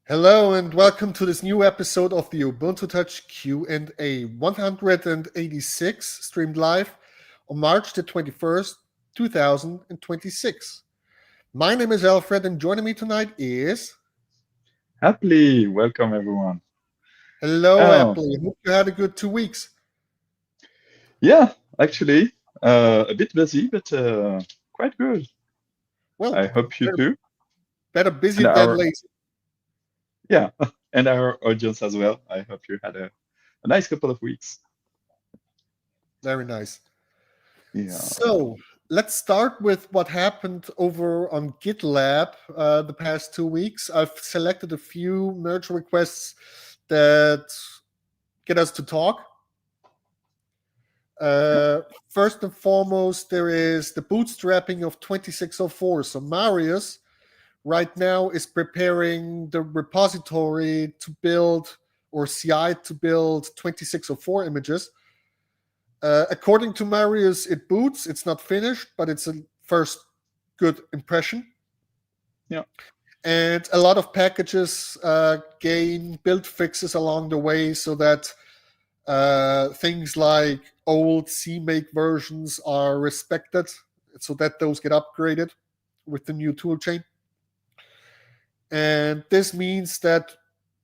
Hello and welcome to this new episode of the Ubuntu Touch Q&A 186, streamed live on March the 21st, 2026. My name is Alfred and joining me tonight is... Happily welcome everyone. Hello, Oh, Apple. Hope you had a good 2 weeks. yeah, actually, a bit busy, but quite good. Well, I hope you better, too, better busy and than our lazy. yeah, and our audience as well. I hope you had a nice couple of weeks. Very nice. Yeah, So, let's start with what happened over on GitLab the past 2 weeks. I've selected a few merge requests that get us to talk. First and foremost, there is the bootstrapping of 2604. So Marius right now is preparing the repository to build or CI to build 2604 images. According to Marius, it boots. It's not finished, but it's a first good impression. yeah, And a lot of packages gain build fixes along the way so that things like old CMake versions are respected so that those get upgraded with the new toolchain. And this means that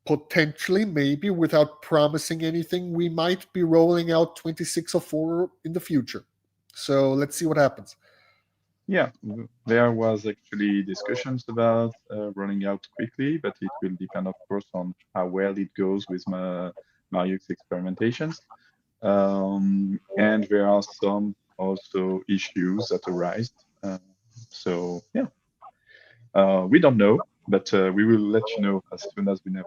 potentially, maybe without promising anything, we might be rolling out 2604 in the future. So let's see what happens. yeah. There was actually discussions about rolling out quickly, but it will depend, of course, on how well it goes with my Marius experimentations. And there are some also issues that arise. So yeah. We don't know, but we will let you know as soon as we know.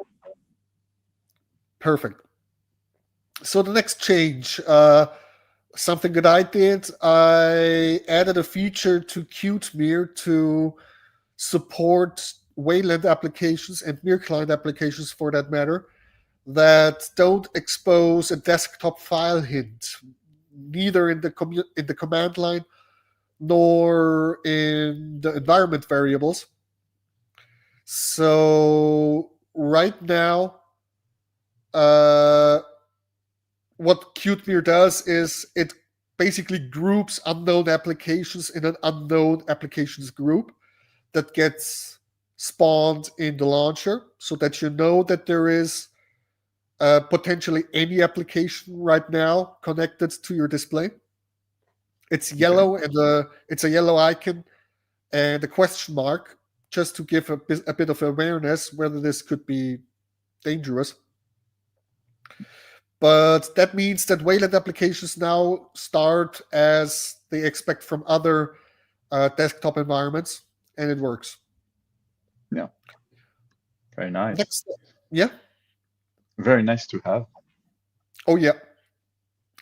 Perfect. So the next change, something that I did, I added a feature to Qtmere to support Wayland applications and Mir client applications for that matter that don't expose a desktop file hint, neither in the command line nor in the environment variables. So right now, uh, what Qtmere does is it basically groups unknown applications in an unknown applications group that gets spawned in the launcher so that you know that there is potentially any application right now connected to your display. It's Okay. yellow and it's a yellow icon and a question mark just to give a bit of awareness whether this could be dangerous. But that means that Wayland applications now start as they expect from other desktop environments, and it works. Yeah. Very nice. Next, yeah. Very nice to have. Oh yeah.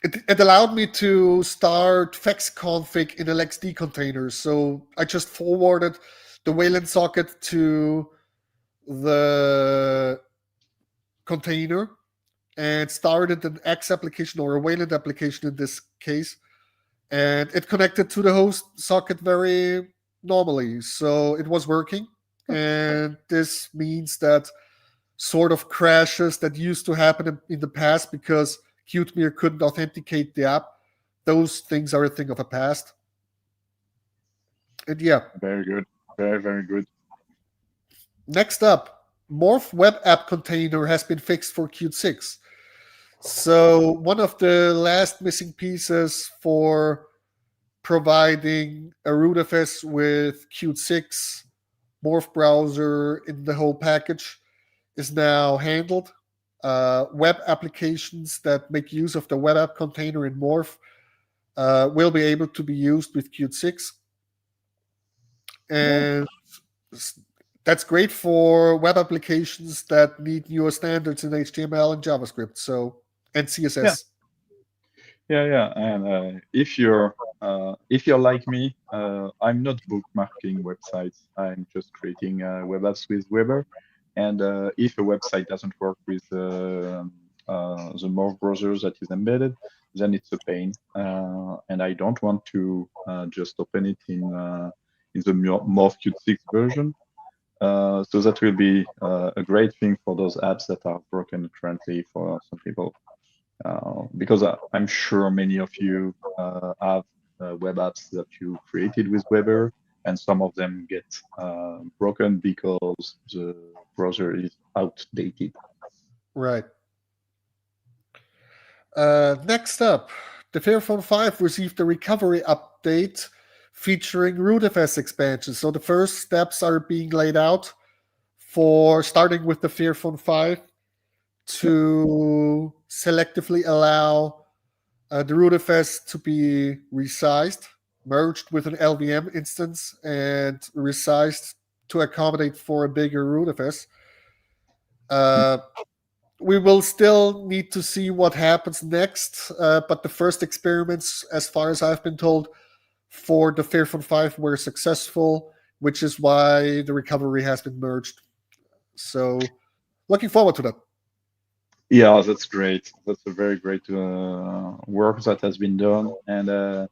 It allowed me to start fexconfig in LXD containers. So I just forwarded the Wayland socket to the container and started an X application or a Wayland application in this case. And it connected to the host socket very normally. So it was working. And this means that sort of crashes that used to happen in the past because Qtmere couldn't authenticate the app, those things are a thing of the past. And yeah, Very good. Very, very good. next up, Morph web app container has been fixed for Qt 6. So one of the last missing pieces for providing a rootfs with Qt 6 Morph browser in the whole package is now handled. Web applications that make use of the web app container in Morph will be able to be used with Qt 6. Yeah. And that's great for web applications that need newer standards in HTML and JavaScript, so and Yeah. CSS. Yeah. Yeah. And if you're like me, I'm not bookmarking websites. I'm just creating web apps with Weber. And if a website doesn't work with the Morph browser that is embedded, then it's a pain. And I don't want to just open it in the Morph Qt 6 version. So that will be a great thing for those apps that are broken currently for some people. Because I'm sure many of you have web apps that you created with Weber, and some of them get broken because the browser is outdated. Right. Next up, the Fairphone 5 received a recovery update featuring rootfs expansion. So the first steps are being laid out for starting with the Fairphone 5 Yep. to selectively allow the rootfs to be resized, merged with an LVM instance, and resized to accommodate for a bigger rootfs. Uh, we will still need to see what happens next, but the first experiments, as far as I've been told, for the Fairphone 5 were successful, which is why the recovery has been merged. So, looking forward to that. Yeah, that's great. That's a very great work that has been done, and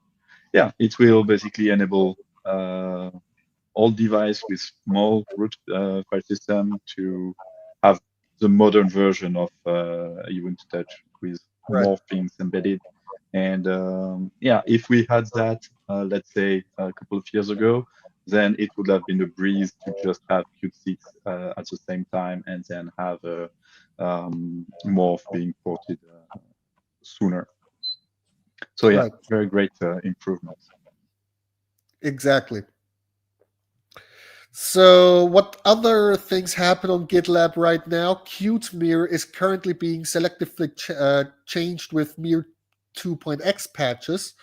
yeah, it will basically enable all device with small root file system to have the modern version of Ubuntu Touch with Right. more things embedded. And yeah, if we had that, let's say a couple of years ago, then it would have been a breeze to just have Qt 6 at the same time and then have morph being ported sooner. So yeah, Right. very great improvements. Exactly. So, what other things happen on GitLab right now? Qt Mirror is currently being selectively changed with Mirror 2.x patches.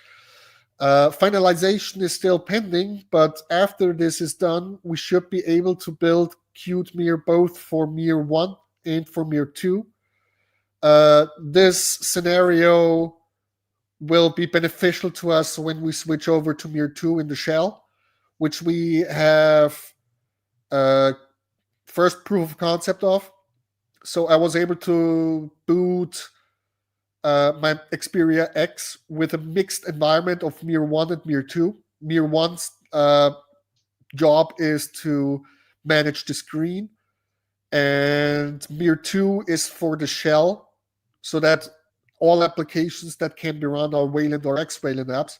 Finalization is still pending, but after this is done, we should be able to build Qt Mirror both for Mirror 1 and for Mirror 2. This scenario will be beneficial to us when we switch over to Mirror 2 in the shell, which we have uh, first proof of concept of. So I was able to boot my Xperia X with a mixed environment of Mir 1 and Mir 2. Mir 1's job is to manage the screen, and Mir 2 is for the shell, so that all applications that can be run are Wayland or X Wayland apps.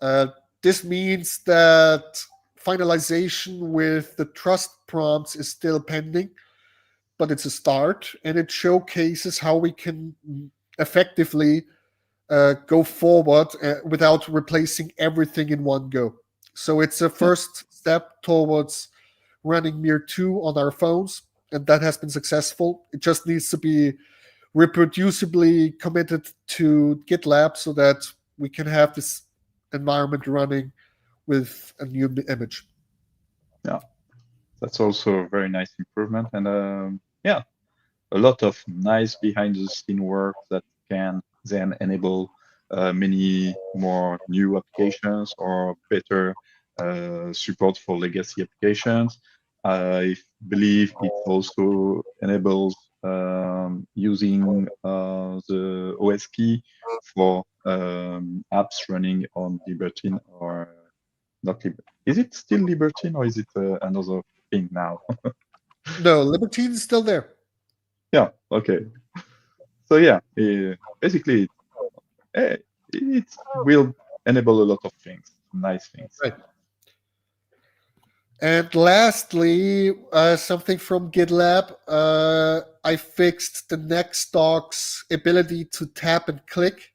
Uh, this means that finalization with the trust prompts is still pending, but it's a start, and it showcases how we can effectively go forward without replacing everything in one go. So it's a Yeah, first step towards running Mir 2 on our phones, and that has been successful. It just needs to be reproducibly committed to GitLab so that we can have this environment running with a new image. yeah, that's also a very nice improvement. And yeah, a lot of nice behind the scene work that can then enable many more new applications or better support for legacy applications. I believe it also enables using the OS key for apps running on Libertine or not Libertine. Is it still Libertine or is it another thing now? No, Libertine is still there. Yeah, okay. So yeah, basically, eh, it will enable a lot of things, nice things. Right. And lastly, something from GitLab. I fixed the next dock's ability to tap and click,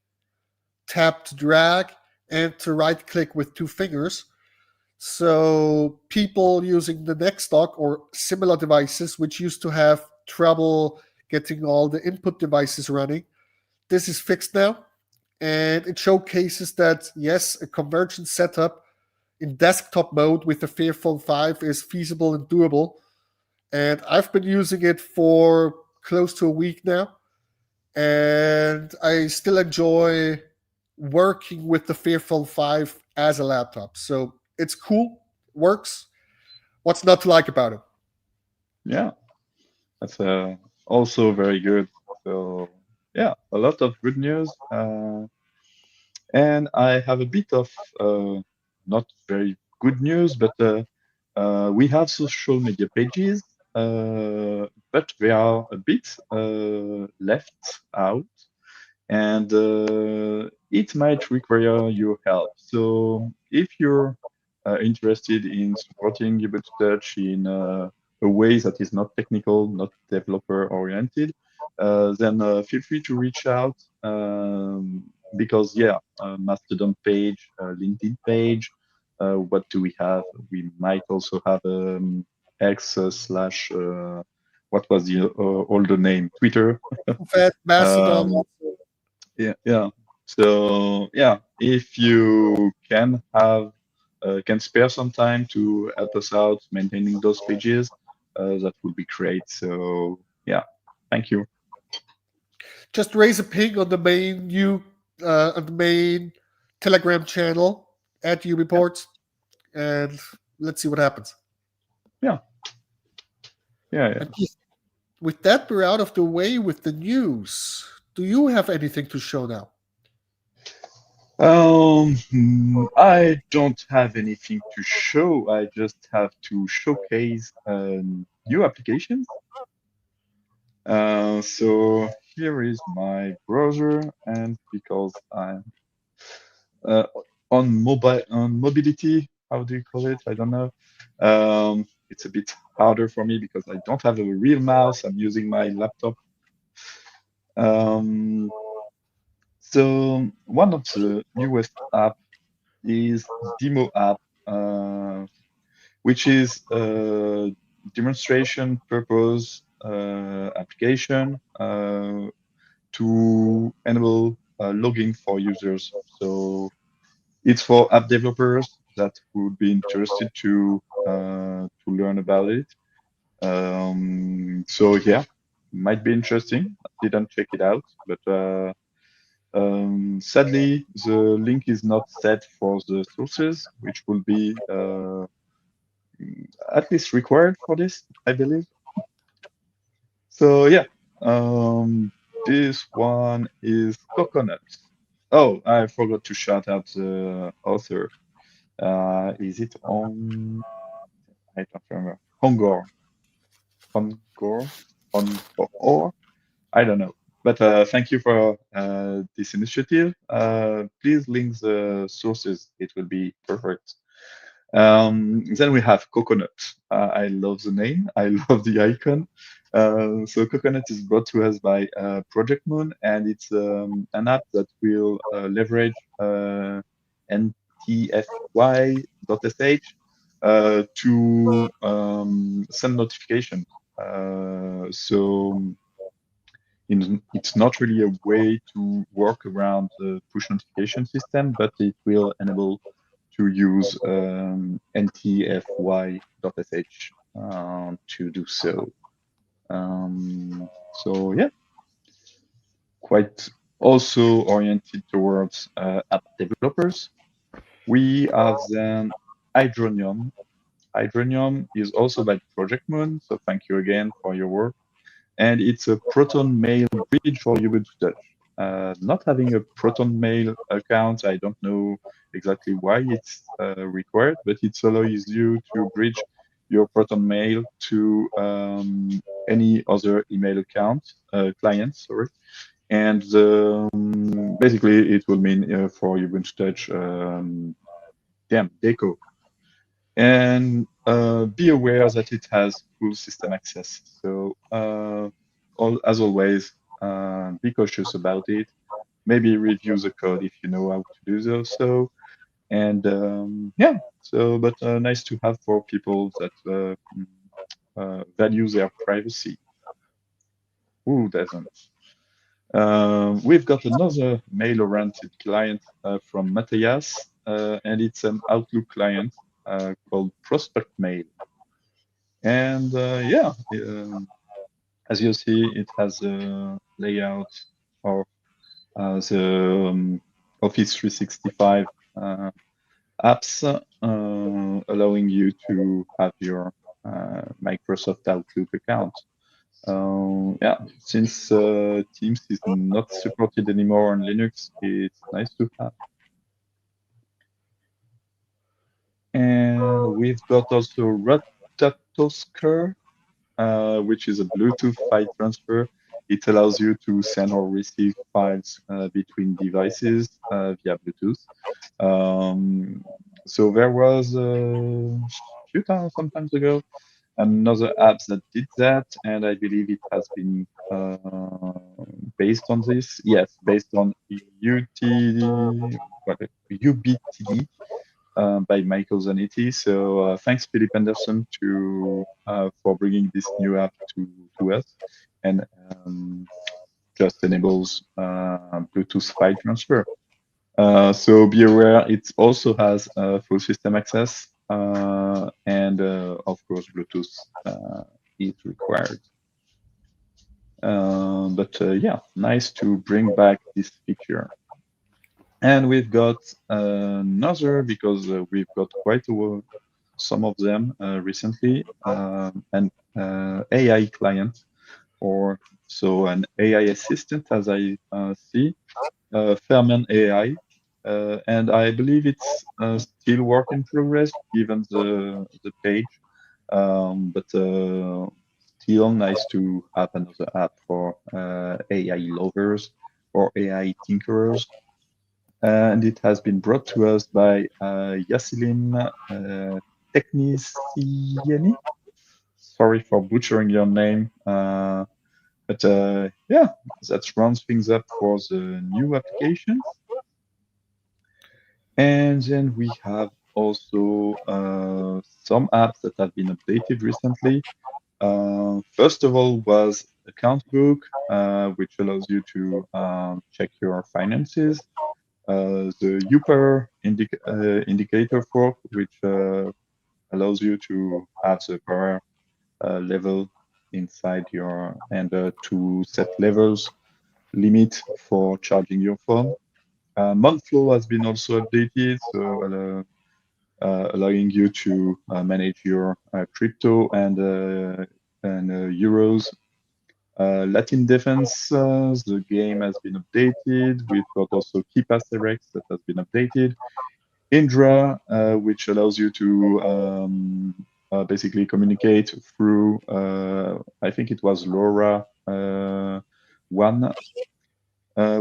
tap to drag, and to right click with two fingers. So people using the next dock or similar devices, which used to have trouble getting all the input devices running, this is fixed now. And it showcases that, yes, a convergent setup in desktop mode with the Fairphone 5 is feasible and doable. And I've been using it for close to a week now, and I still enjoy working with the Fairphone 5 as a laptop. So it's cool, works. What's not to like about it? Yeah, that's also very good. So yeah, a lot of good news. And I have a bit of not very good news, but We have social media pages, but they are a bit left out, and it might require your help. So if you're interested in supporting Ubuntu Touch in a way that is not technical, not developer oriented, then feel free to reach out, because yeah, Mastodon page, LinkedIn page. What do we have? We might also have X slash what was the older name? Twitter. Fat Mastodon. Um, yeah. So yeah, if you can spare some time to help us out maintaining those pages, that would be great. So yeah, thank you. Just raise a ping on the main Telegram channel at Yeah, ureports, and let's see what happens. yeah, yeah, yeah. And with that, we're out of the way with the news. Do you have anything to show now? I don't have anything to show. I just have to showcase new applications. So here is my browser, and because I'm uh, on mobility, how do you call it? I don't know. It's a bit harder for me because I don't have a real mouse. I'm using my laptop. Um, so one of the newest app is Demo app, which is a demonstration purpose application to enable logging for users. So it's for app developers that would be interested to learn about it. So yeah, might be interesting. I didn't check it out, but sadly the link is not set for the sources, which will be at least required for this, I believe. So yeah, this one is Coconut. Oh, I forgot to shout out the author. Is it on? I don't remember. Hongor, or I don't know. But thank you for this initiative. Please link the sources. It will be perfect. Then we have Coconut. I love the name. I love the icon. So Coconut is brought to us by Project Moon, and it's an app that will leverage ntfy.sh to send notifications. So it's not really a way to work around the push notification system, but it will enable to use ntfy.sh to do so. So yeah, quite also oriented towards app developers. We have then Hydronium. Hydronium is also by Project Moon, so thank you again for your work. And it's a Proton Mail bridge for Ubuntu Touch. Not having a Proton Mail account, I don't know exactly why it's required, but it allows you to bridge your Proton Mail to any other email account, client, sorry. And basically, it will mean for Ubuntu Touch, Deco. And be aware that it has full system access. So as always, be cautious about it. Maybe review the code if you know how to do so. And yeah, so but nice to have for people that value their privacy. Who doesn't? We've got another mail-oriented client from Matthias, and it's an Outlook client called Prospect Mail. And yeah, as you see, it has a layout of the Office 365 apps, allowing you to have your Microsoft Outlook account. Yeah, since Teams is not supported anymore on Linux, it's nice to have. And we've got also Rotatosker, which is a Bluetooth file transfer. It allows you to send or receive files between devices via Bluetooth. Um, so there was a few times, sometimes ago, another app that did that, and I believe it has been based on this. Yes, based on UBTD by Michael Zanetti. So thanks, Philip Anderson, to for bringing this new app to us, and just enables Bluetooth file transfer. So be aware, it also has full system access, and of course, Bluetooth is required. But yeah, nice to bring back this feature. And we've got another, because we've got quite some of them recently, an AI client, or so an AI assistant, as I see, Ferment AI. And I believe it's still work in progress given the page, but still nice to have another app for AI lovers or AI tinkerers. And it has been brought to us by Yaseline Technicieni. Sorry for butchering your name, but yeah, that rounds things up for the new applications. And then we have also some apps that have been updated recently. First of all was Account Book, which allows you to check your finances. The Upper indicator fork, which allows you to have the power level inside your, and to set levels limit for charging your phone. Monthflow has been also updated, so allowing you to manage your crypto and euros. Latin Defense, the game has been updated. We've got also KeePass RX that has been updated. Indra, which allows you to basically communicate through, I think it was LoRa 1.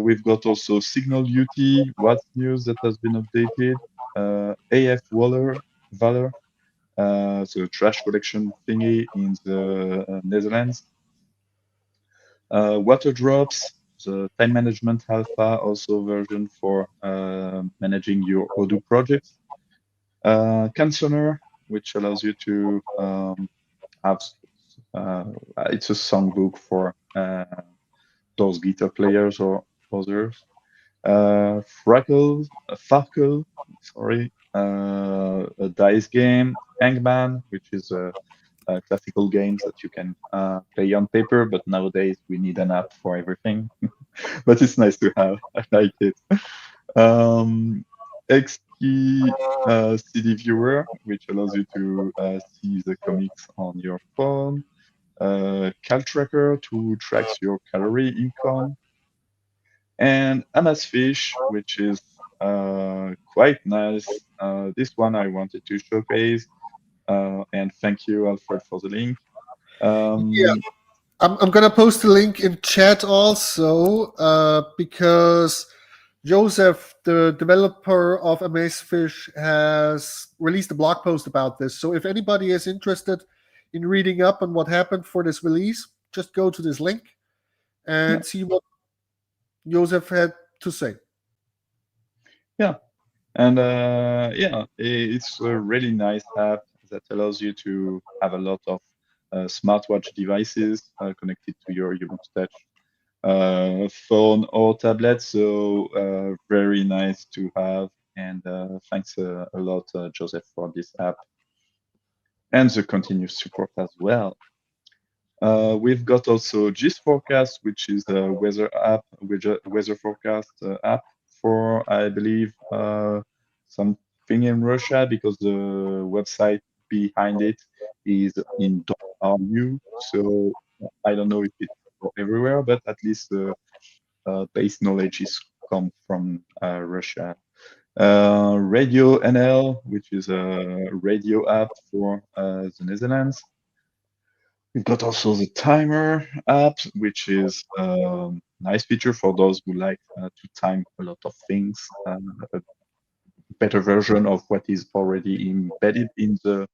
We've got also Signal UT, What's News that has been updated. AF Valor, the trash collection thingy in the Netherlands. Water Drops, the time management alpha, also version for managing your Odoo projects. Cansoner, which allows you to have, it's a songbook for those guitar players or others. Farkle, sorry, a dice game. Hangman, which is classical games that you can play on paper, but nowadays we need an app for everything. But it's nice to have. I like it. XKey CD Viewer, which allows you to see the comics on your phone. Cal Tracker to track your calorie income. And Amazfish, which is quite nice. This one I wanted to showcase. And thank you, Alfred, for the link. Yeah, Um, I'm gonna post the link in chat also because Joseph, the developer of Amazefish, has released a blog post about this. So if anybody is interested in reading up on what happened for this release, just go to this link yeah, and see what Joseph had to say. yeah. And yeah, it's a really nice app that allows you to have a lot of smartwatch devices connected to your Ubuntu Touch phone or tablet. So very nice to have. And thanks a lot, Joseph, for this app and the continuous support as well. We've got also GIS Forecast, which is a weather forecast app for, I believe, something in Russia, because the website behind it is in .ru. So I don't know if it's for everywhere, but at least the base knowledge is come from Russia. Radio NL, which is a radio app for the Netherlands. We've got also the timer app, which is a nice feature for those who like to time a lot of things. A better version of what is already embedded in the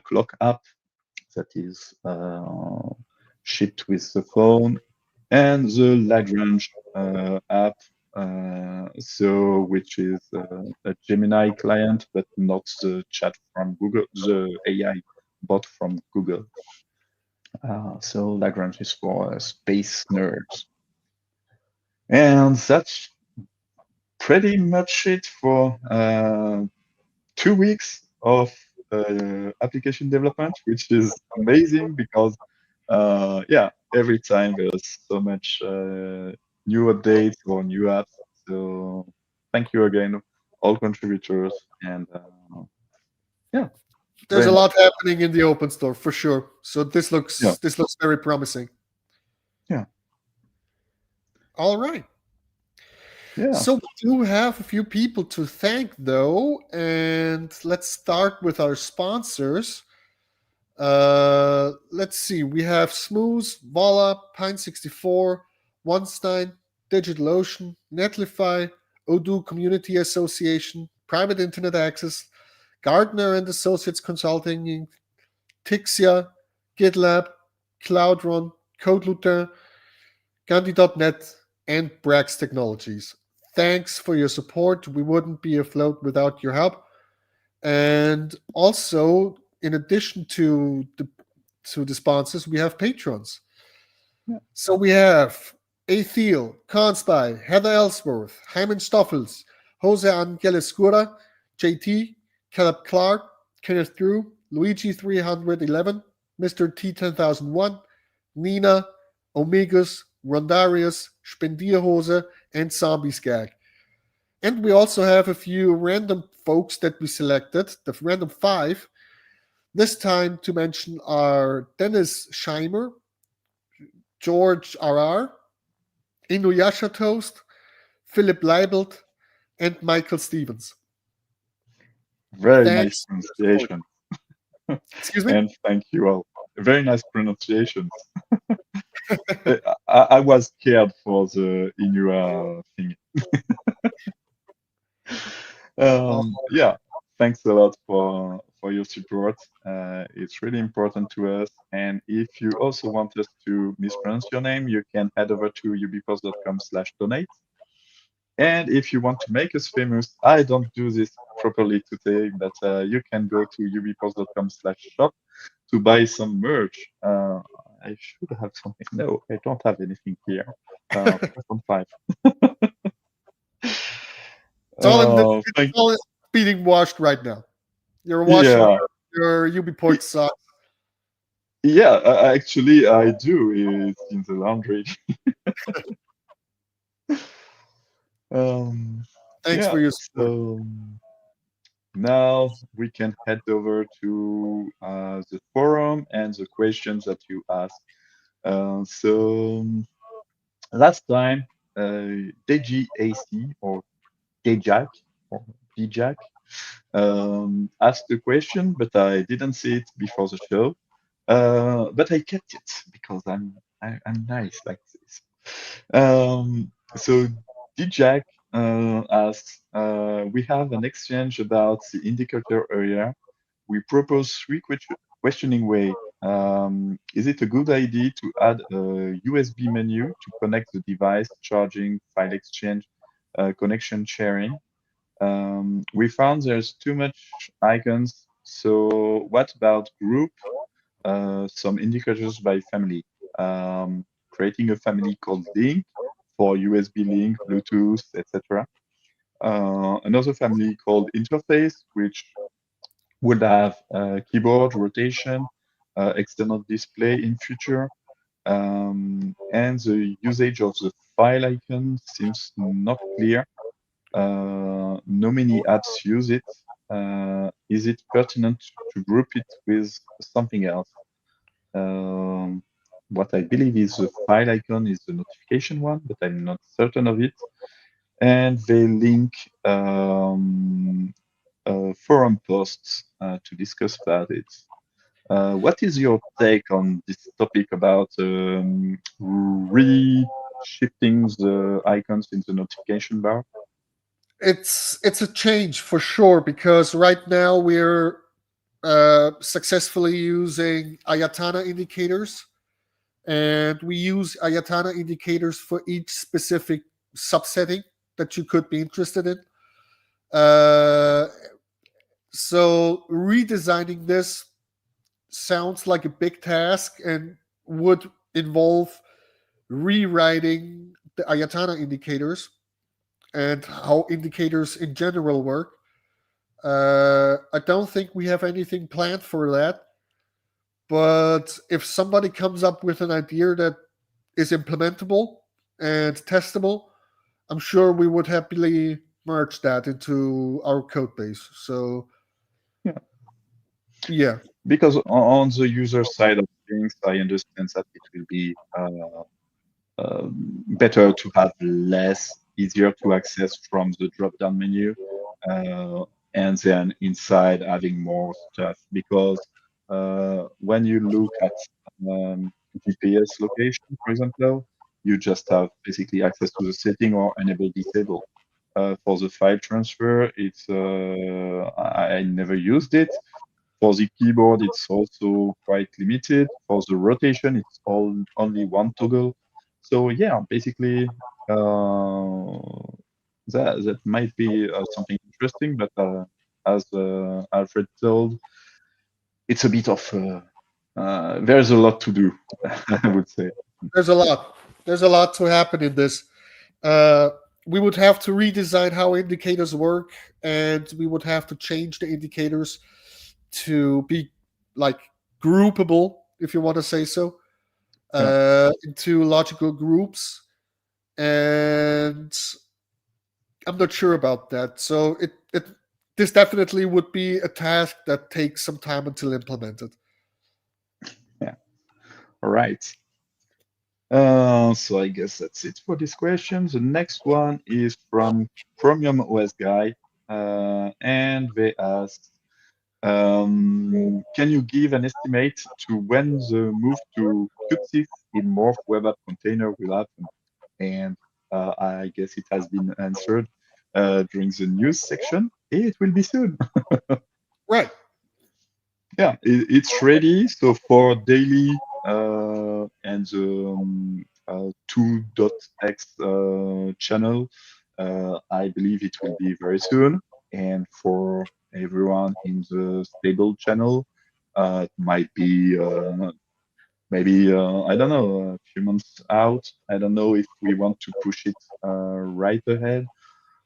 clock app that is shipped with the phone, and the Lagrange app, which is a Gemini client, but not the chat from Google, the AI bot from Google. So Lagrange is for space nerds. And that's pretty much it for 2 weeks of application development, which is amazing because, yeah, every time there's so much new updates or new apps. So thank you again, all contributors, and yeah, There's very a nice. lot happening in the open store for sure. So Yeah, this looks very promising. yeah, All right. yeah. So we do have a few people to thank though, and let's start with our sponsors. Let's see. We have Smooth, Voila, Pine64, OneStein, DigitalOcean, Netlify, Odoo Community Association, Private Internet Access, Gardner and Associates Consulting, Tixia, GitLab, Cloudrun, CodeLutin, Gandhi.net, and Brax Technologies. Thanks for your support. We wouldn't be afloat without your help. And also, in addition to the sponsors, we have patrons. Yeah. So we have Athiel, Conspy, Heather Ellsworth, Hyman Stoffels, Jose Angeles Gura, JT, Caleb Clark, Kenneth Drew, Luigi 311, Mr. T10001, Nina, Omegas, Rondarius, Spendierhose, and Zombie Skag. And we also have a few random folks that we selected, the random five. This time to mention are Dennis Scheimer, George RR, Inuyasha Toast, Philip Leibelt, and Michael Stevens. Very nice Thanks for your support. pronunciation, Excuse me? and thank you all. Very nice pronunciations. I was scared for the Inua thing. Oh, Yeah, thanks a lot for your support. It's really important to us. And if you also want us to mispronounce your name, you can head over to ubpost.com/donate. And if you want to make us famous, I don't do this properly today, but you can go to ubpost.com/shop to buy some merch. I should have something. No, I don't have anything here. 5.5. it's Thank all being washed right now. You're washing Yeah, your y- UbiPort socks. yeah. Actually, I do. It's in the laundry. Um, Thanks yeah. for your support. So now we can head over to the forum and the questions that you asked. So last time, DGAC or DJack or DJack asked a question, but I didn't see it before the show. But I kept it because I'm nice like this. So DJack asks, we have an exchange about the indicator area. We propose three questioning way. Is it a good idea to add a USB menu to connect the device, charging, file exchange, connection sharing? We found there's too much icons. So what about group? Some indicators by family. Creating a family called link for USB link, Bluetooth, etc. Another family called interface, which would have keyboard rotation, external display in future, and the usage of the file icon seems not clear. No many apps use it. Is it pertinent to group it with something else? Um, what I believe is the file icon is the notification one, but I'm not certain of it. and they link forum posts to discuss about it. What is your take on this topic about re-shifting the icons in the notification bar? It's a change for sure because right now we're successfully using Ayatana indicators, and we use Ayatana indicators for each specific subsetting that you could be interested in. Uh, so redesigning this sounds like a big task and would involve rewriting the Ayatana indicators and how indicators in general work. I don't think we have anything planned for that, but if somebody comes up with an idea that is implementable and testable, I'm sure we would happily merge that into our code base. So, Yeah, yeah, because on the user side of things, I understand that it will be better to have less, easier to access from the drop-down menu, uh, and then inside having more stuff. Because when you look at GPS location, for example, you just have basically access to the setting or enable disable. For the file transfer, I never used it. For the keyboard, it's also quite limited. For the rotation, it's only one toggle. So yeah, basically, that might be something interesting. But as Alfred told, it's a bit of there's a lot to do, I would say. there's a lot. There's a lot to happen in this. Uh, we would have to redesign how indicators work, and we would have to change the indicators to be like groupable, if you want to say so, Yeah, into logical groups. And I'm not sure about that. So it this definitely would be a task that takes some time until implemented. yeah. All right. So I guess that's it for this question. The next one is from Chromium OS guy, and they ask, can you give an estimate to when the move to Qt6 in Morph web app container will happen? And I guess it has been answered during the news section. It will be soon. Right. Yeah, it's ready. So for daily and the 2.x channel, I believe it will be very soon. And for everyone in the stable channel, it might be maybe I don't know, a few months out. I don't know if we want to push it right ahead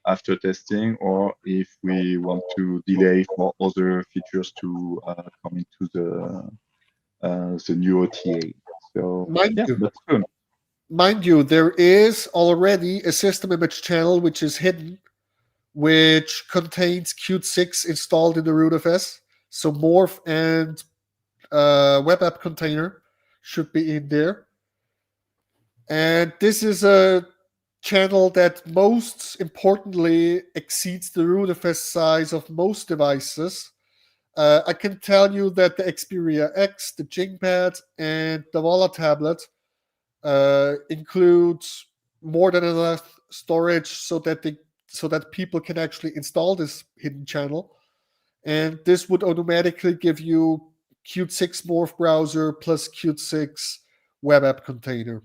after testing, or if we want to delay for other features to come into the new OTA. So Mind yeah, you, but soon. mind you, there is already a system image channel which is hidden, which contains Qt6 installed in the root of S. So Morph and web app container should be in there. And this is a channel that most importantly exceeds the root of S size of most devices. I can tell you that the Xperia X, the Jingpad, and the Voila tablet includes more than enough storage so that people can actually install this hidden channel, and this would automatically give you Qt6 Morph browser plus Qt6 web app container.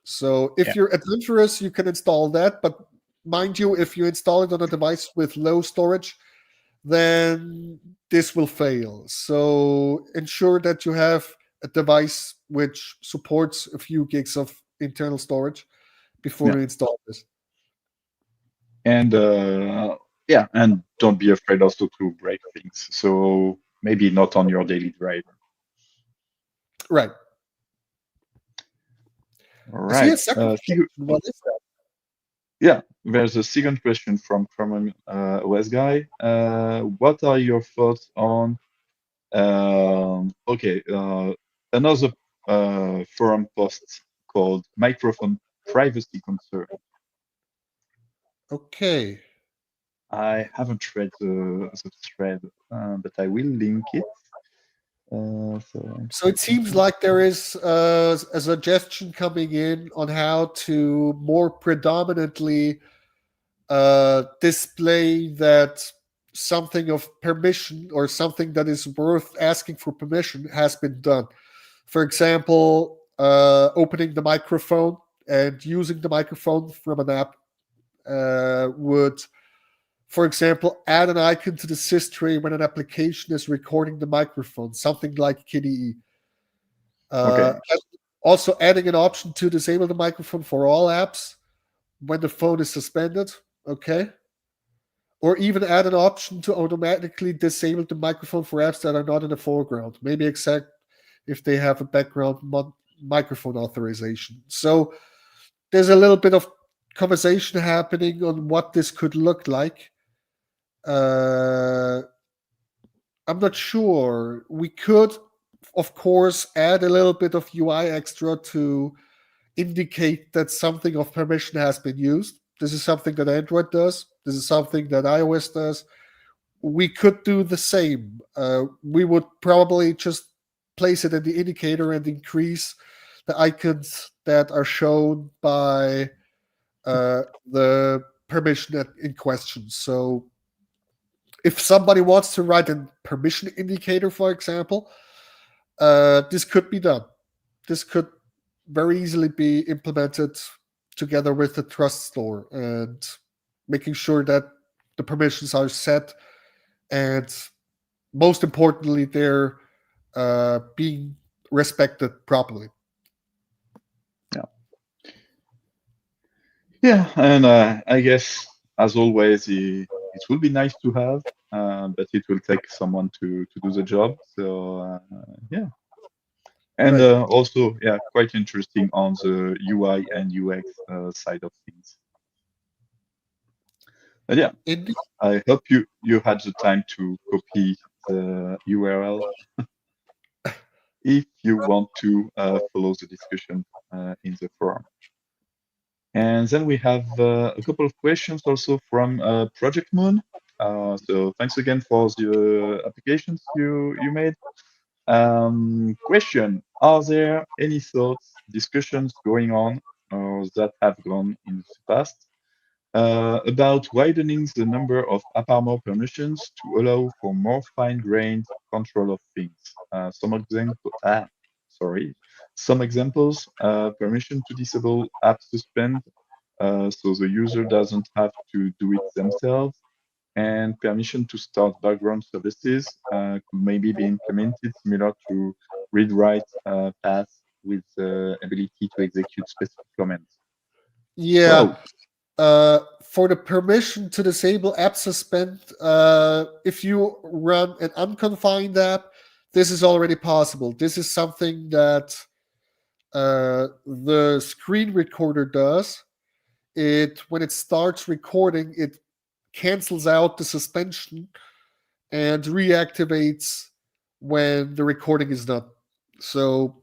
So if Yeah, you're adventurous, you can install that. But mind you, if you install it on a device with low storage, then this will fail. So ensure that you have a device which supports a few gigs of internal storage before yeah, you install this. and yeah, and don't be afraid also to break things. So maybe not on your daily driver. Right. All I see a right. second question. What is that? Yeah, there's a second question from Chrome OS guy. What are your thoughts on okay, another forum post called microphone privacy concern? Okay. I haven't read the thread, but I will link it. So I'm So it seems checking. like there is a suggestion coming in on how to more predominantly display that something of permission or something that is worth asking for permission has been done. For example, opening the microphone and using the microphone from an app would, for example, add an icon to the sys tray when an application is recording the microphone, something like KDE. Uh, Okay. Also, adding an option to disable the microphone for all apps when the phone is suspended. Okay. Or even add an option to automatically disable the microphone for apps that are not in the foreground. Maybe except if they have a background microphone authorization. So there's a little bit of conversation happening on what this could look like. Uh, I'm not sure. We could, of course, add a little bit of UI extra to indicate that something of permission has been used. This is something that Android does. This is something that iOS does. We could do the same. We would probably just place it in the indicator and increase the icons that are shown by the permission in question. So if somebody wants to write a permission indicator, for example, this could be done. This could very easily be implemented together with the trust store and making sure that the permissions are set and most importantly they're being respected properly. Yeah. Yeah, and I guess as always, it will be nice to have, but it will take someone to do the job. So yeah, and Right. also yeah, quite interesting on the UI and UX side of things. But yeah, Indeed. I hope you had the time to copy the URL if you want to follow the discussion in the forum. And then we have a couple of questions also from Project Moon. So thanks again for the applications you made. Question: are there any thoughts, discussions going on that have gone in the past about widening the number of AppArmor permissions to allow for more fine-grained control of things? Some examples: permission to disable app suspend, so the user doesn't have to do it themselves, and permission to start background services could maybe be implemented similar to read-write paths with the ability to execute specific commands. Yeah. Wow. For the permission to disable app suspend, if you run an unconfined app, this is already possible. This is something that the screen recorder does. It when it starts recording, it cancels out the suspension and reactivates when the recording is done. So,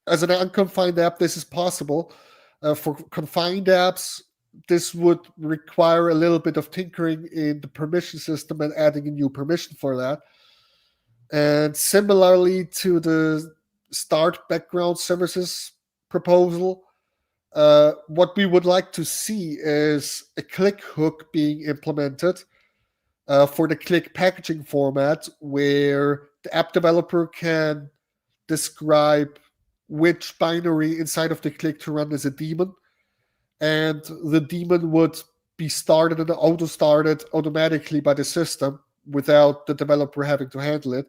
as an unconfined app, this is possible. For confined apps, this would require a little bit of tinkering in the permission system and adding a new permission for that. And similarly to the start background services proposal, what we would like to see is a click hook being implemented for the click packaging format where the app developer can describe which binary inside of the click to run as a daemon, and the daemon would be started and auto started automatically by the system without the developer having to handle it.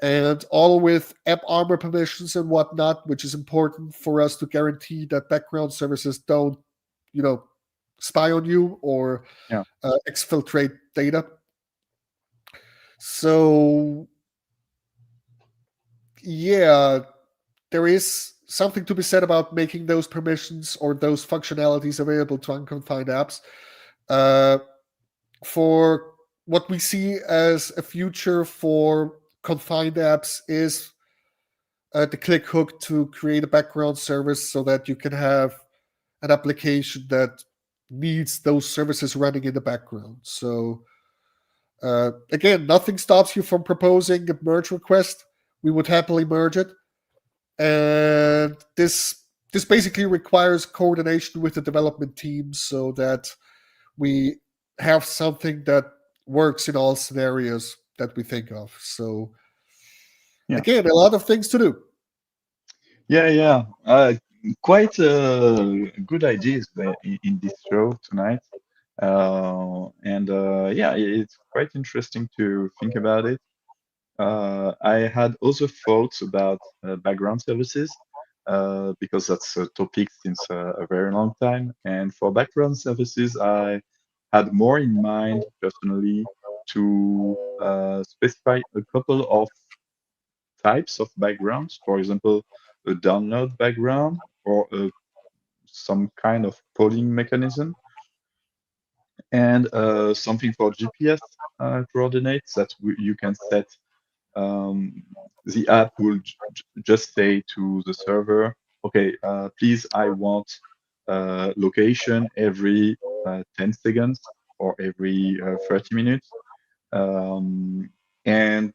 And all with app armor permissions and whatnot, which is important for us to guarantee that background services don't, you know, spy on you or Yeah. exfiltrate data. So yeah, there is something to be said about making those permissions or those functionalities available to unconfined apps. Uh, for what we see as a future for confined apps is the click hook to create a background service so that you can have an application that needs those services running in the background. So again, nothing stops you from proposing a merge request. We would happily merge it, and this basically requires coordination with the development team so that we have something that works in all scenarios that we think of. So Yeah. again, a lot of things to do. Yeah, yeah. Quite good ideas in this show tonight. And yeah, it's quite interesting to think about it. I had also thoughts about background services because that's a topic since a very long time. And for background services, I had more in mind personally to specify a couple of types of backgrounds. For example, a download background or some kind of polling mechanism, and something for GPS coordinates that you can set. um, the app will just say to the server, okay, please, I want location every 10 seconds or every 30 minutes. Um, and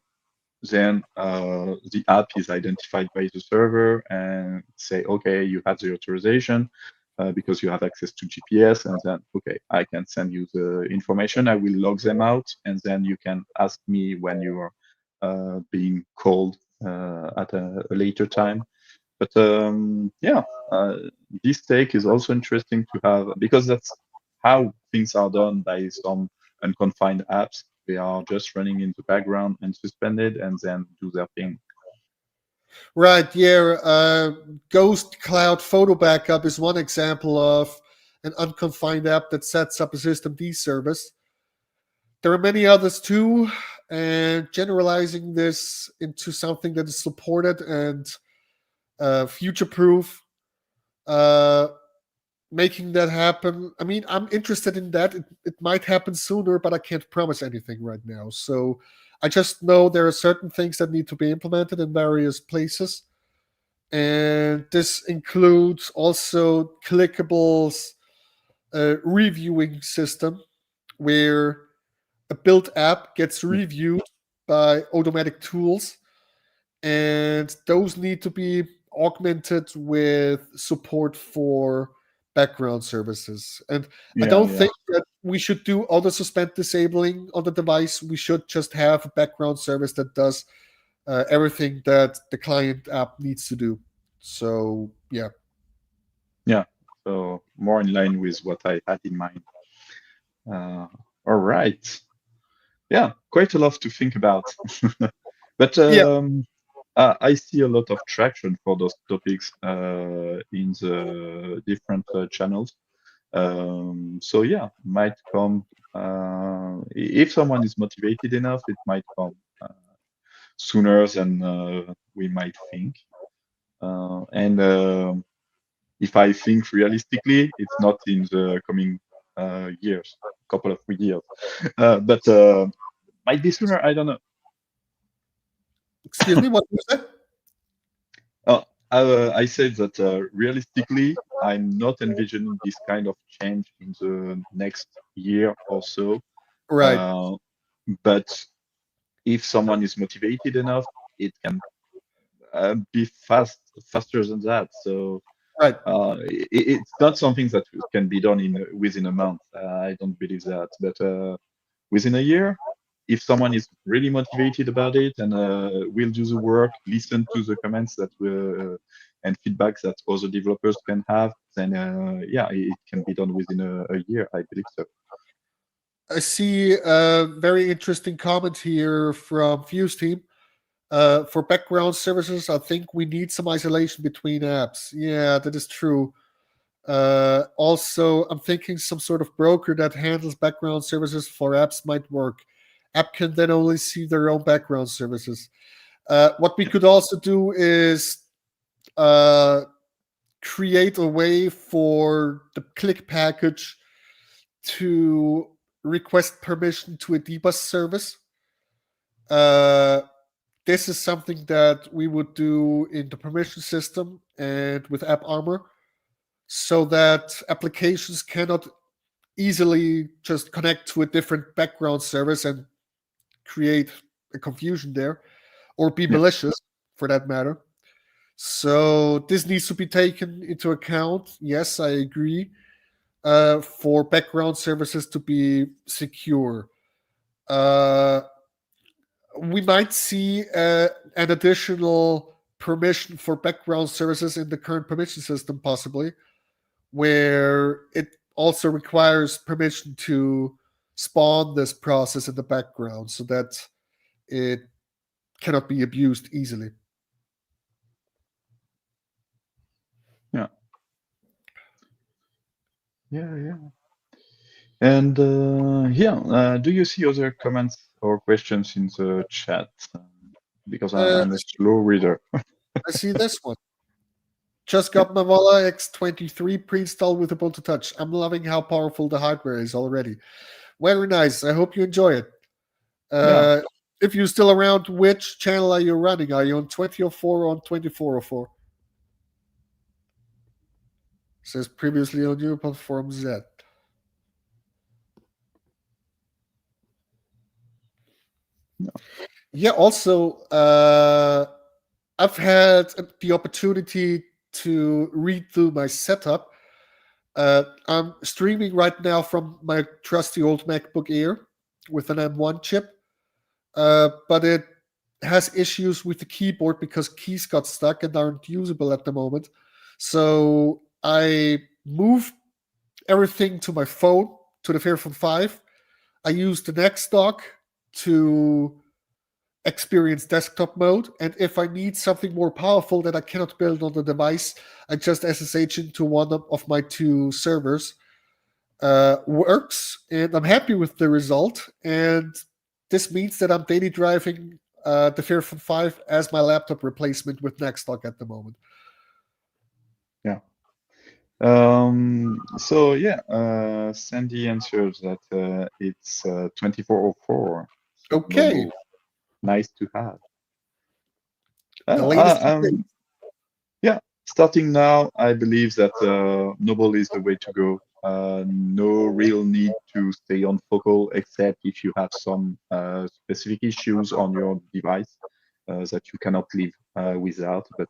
then the app is identified by the server and say, okay, you have the authorization because you have access to GPS, and then, okay, I can send you the information. I will log them out, and then you can ask me when you are being called at a later time. But yeah, uh, this take is also interesting to have because that's how things are done by some unconfined apps. They are just running in the background and suspended and then do their thing. Right, yeah. Ghost Cloud Photo Backup is one example of an unconfined app that sets up a systemd service. There are many others too, and generalizing this into something that is supported and future proof, uh, making that happen. I mean, I'm interested in that. It might happen sooner, but I can't promise anything right now. So I just know there are certain things that need to be implemented in various places, and this includes also clickables reviewing system where a built app gets Yeah, reviewed by automatic tools, and those need to be augmented with support for background services. And I yeah, don't yeah, think that we should do auto suspend disabling on the device. We should just have a background service that does everything that the client app needs to do. So yeah. yeah. So more in line with what I had in mind. Uh, all right. Yeah, quite a lot to think about. But Yeah. I see a lot of traction for those topics in the different channels. So yeah, might come if someone is motivated enough, it might come sooner than we might think. And if I think realistically, it's not in the coming years, couple of years, but might be sooner. I don't know. Excuse me, what you said? I said that realistically, I'm not envisioning this kind of change in the next year or so. Right, Uh, but if someone is motivated enough, it can be faster than that. So right. it's not something that can be done in within a month. I don't believe that. But within a year, if someone is really motivated about it and will do the work, listen to the comments that and feedbacks that other developers can have, then yeah, it can be done within a year. I believe so. I see a very interesting comment here from Fuse Team. For background services, I think we need some isolation between apps. Yeah, that is true. Also, I'm thinking some sort of broker that handles background services for apps might work. App can then only see their own background services. What we Yeah, could also do is uh, create a way for the click package to request permission to a debus service. Uh, this is something that we would do in the permission system and with App Armor so that applications cannot easily just connect to a different background service and create a confusion there, or be Yeah. malicious for that matter. So this needs to be taken into account. Yes, I agree. For background services to be secure, uh, we might see an additional permission for background services in the current permission system, possibly, where it also requires permission to spawn this process in the background so that it cannot be abused easily. Yeah. Yeah. Yeah. And do you see other comments or questions in the chat? Because I'm a slow reader. I see this one. Just got my Voila X23 pre-installed with Ubuntu Touch. I'm loving how powerful the hardware is already. Very nice. I hope you enjoy it. Yeah. Uh, if you're still around, which channel are you running? Are you on 2004 or on 2404? Says previously on your platform Z. No. Yeah, also, I've had the opportunity to read through my setup. I'm streaming right now from my trusty old MacBook Air with an M1 chip, but it has issues with the keyboard because keys got stuck and aren't usable at the moment. So I moved everything to my phone, to the Fairphone 5. I used the next dock to experience desktop mode. And if I need something more powerful that I cannot build on the device, I just SSH into one of my two servers. Works, and I'm happy with the result. And this means that I'm daily driving the Fairphone 5 as my laptop replacement with Nextdock at the moment. Yeah. Sandy answers that it's 2404. So Okay, Noble, nice to have. the latest update. Um, yeah, starting now, I believe that Noble is the way to go. No real need to stay on Focal except if you have some specific issues on your device that you cannot live without. But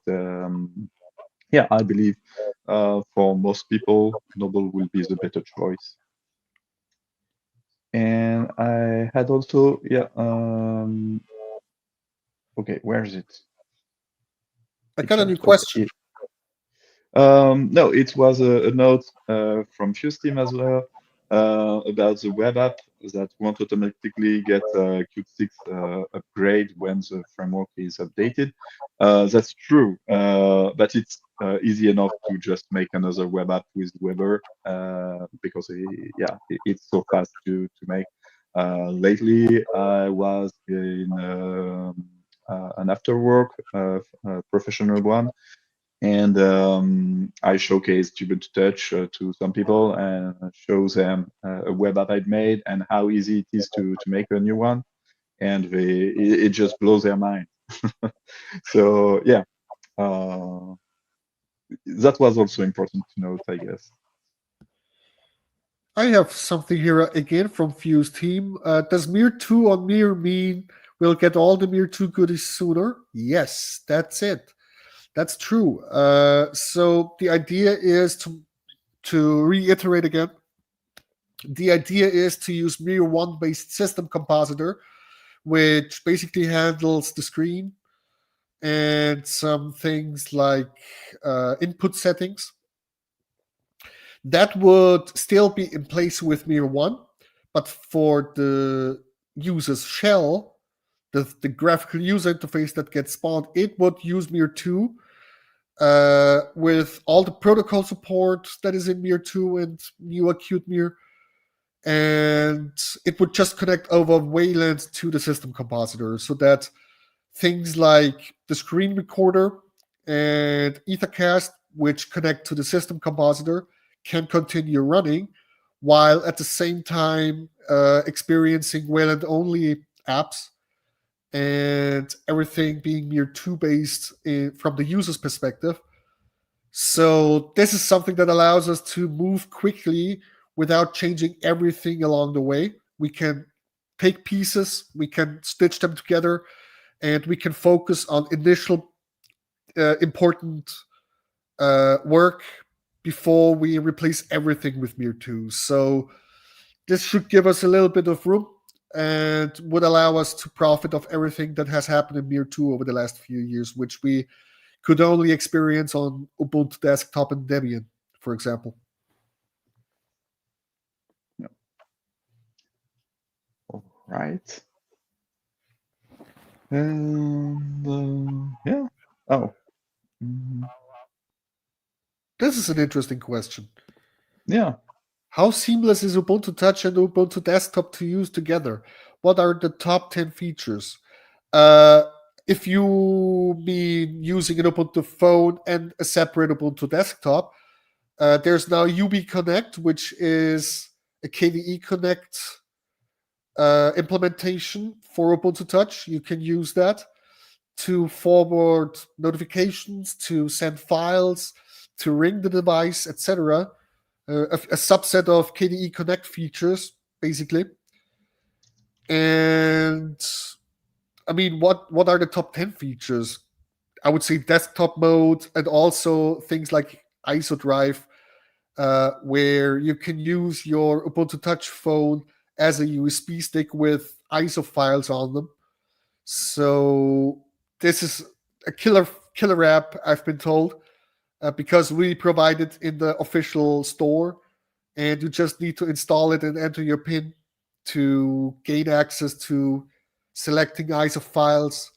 yeah, I believe for most people, Noble will be the better choice. And I had also, okay, where is it? I It got a new just was question. it. No, it was a note from FuseTeam as well about the web app that won't automatically get Qt6 upgrade when the framework is updated. That's true, but it's easy enough to just make another web app with Weber because it's so fast to make. Lately, I was in an after work professional one, and I showcased Ubuntu Touch to some people and show them a web app I'd made and how easy it is to make a new one, and it just blows their mind. So yeah, uh, that was also important to note, I guess. I have something here again from Fuse Team. Does Mir 2 on Mir mean we'll get all the Mir 2 goodies sooner? Yes, that's it. That's true. So the idea is to reiterate again. The idea is to use Mir 1 based system compositor, which basically handles the screen and some things like input settings. That would still be in place with Mir 1, but for the user's shell, the graphical user interface that gets spawned, it would use Mir 2 with all the protocol support that is in Mir 2 and new acute Mir. And it would just connect over Wayland to the system compositor so that things like the screen recorder and Ethercast, which connect to the system compositor, can continue running while at the same time experiencing Wayland only apps and everything being Mir 2 based from the user's perspective. So this is something that allows us to move quickly without changing everything along the way. We can take pieces, we can stitch them together, and we can focus on initial important work before we replace everything with Mir 2. So this should give us a little bit of room and would allow us to profit of everything that has happened in Mir 2 over the last few years, which we could only experience on Ubuntu Desktop and Debian, for example. Yeah. All right. And yeah. Oh. Mm, This is an interesting question. yeah. How seamless is Ubuntu Touch and Ubuntu Desktop to use together? What are the top 10 features? Uh, if you mean using an Ubuntu phone and a separate Ubuntu Desktop, there's now UB Connect, which is a KDE Connect implementation for Ubuntu Touch. You can use that to forward notifications, to send files, to ring the device, etc. A subset of KDE Connect features, basically. And I mean, what are the top 10 features? I would say desktop mode and also things like ISO drive, where you can use your Ubuntu Touch phone as a USB stick with ISO files on them. So this is a killer app, I've been told, because we provide it in the official store, and you just need to install it and enter your PIN to gain access to selecting ISO files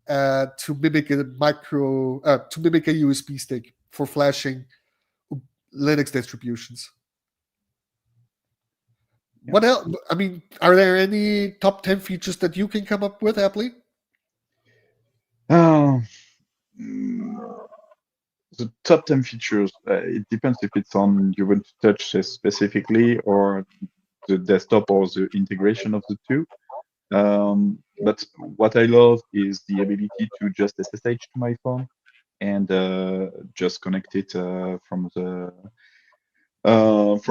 to mimic a USB stick for flashing Linux distributions. Yeah. What else? I mean, are there any top 10 features that you can come up with, Happily? Um, mm, the top 10 features, it depends if it's on Ubuntu Touch specifically or the desktop or the integration of the two. But what I love is the ability to just SSH to my phone and just connect it from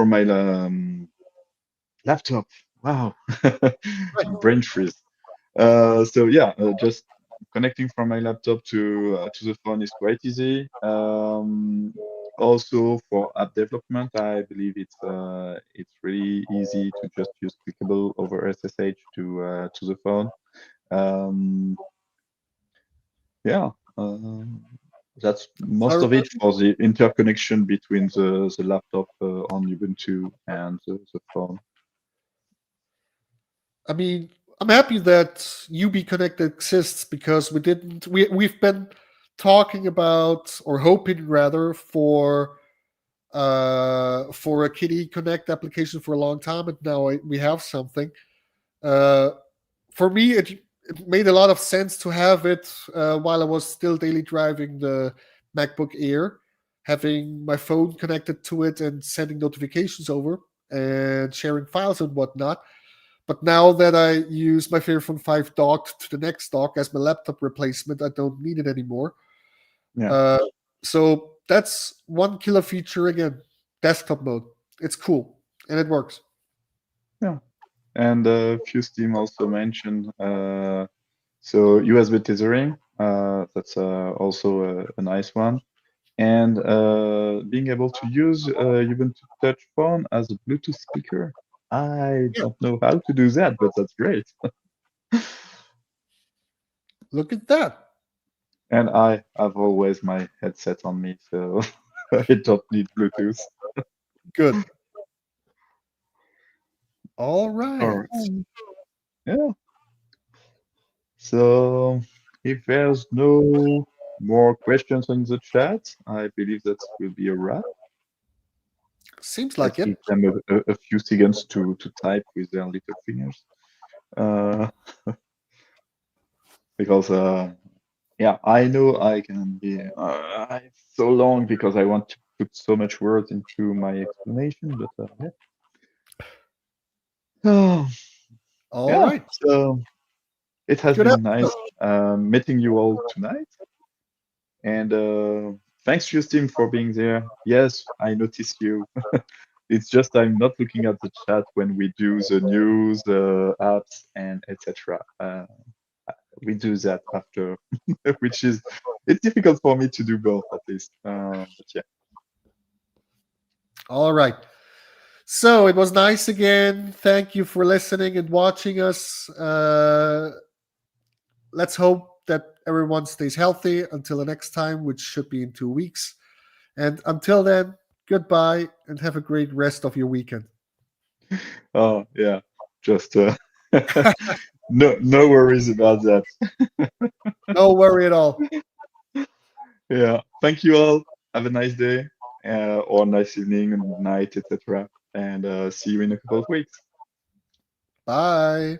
my laptop. Wow, Right. brain freeze. So yeah, just connecting from my laptop to the phone is quite easy. Also for app development, I believe it's really easy to just use clickable over SSH to the phone. Um, yeah, that's most Are, of it for the interconnection between the laptop on Ubuntu and the phone. I mean, I'm happy that UB Connect exists because we've been talking about, or hoping rather, for a Kitty Connect application for a long time, and now we have something. Uh, for me, it made a lot of sense to have it while I was still daily driving the MacBook Air, having my phone connected to it and sending notifications over and sharing files and whatnot. But now that I use my Fairphone 5 docked to the next dock as my laptop replacement, I don't need it anymore. Yeah, Uh, so that's one killer feature again, desktop mode. It's cool and it works. yeah. And Fuse also mentioned so USB tethering. That's also a nice one. And being able to use Ubuntu Touch Phone as a Bluetooth speaker. I Yeah, don't know how to do that, but that's great. look at that. And I have always my headset on me, so I don't need Bluetooth. Good. All All right. right. Yeah. So if there's no more questions in the chat, I believe that will be a wrap. Seems Let's like give it. them a few seconds to type with their little fingers. Uh, because yeah, I know I can be it's so long because I want to put so much words into my explanation, but yeah. All Yeah, right. so it has Good been episode. nice meeting you all tonight. And thanks, Justin, for being there. Yes, I noticed you. It's just I'm not looking at the chat when we do the news, apps, and etc. We do that after, which is it's difficult for me to do both at least. But yeah. All right. So it was nice again. Thank you for listening and watching us. Let's hope that everyone stays healthy until the next time, which should be in 2 weeks. And until then, goodbye and have a great rest of your weekend. Oh yeah. Just no worries about that. No worry at all. Yeah. Thank you all. Have a nice day, or nice evening and night, etc. And see you in a couple of weeks. Bye.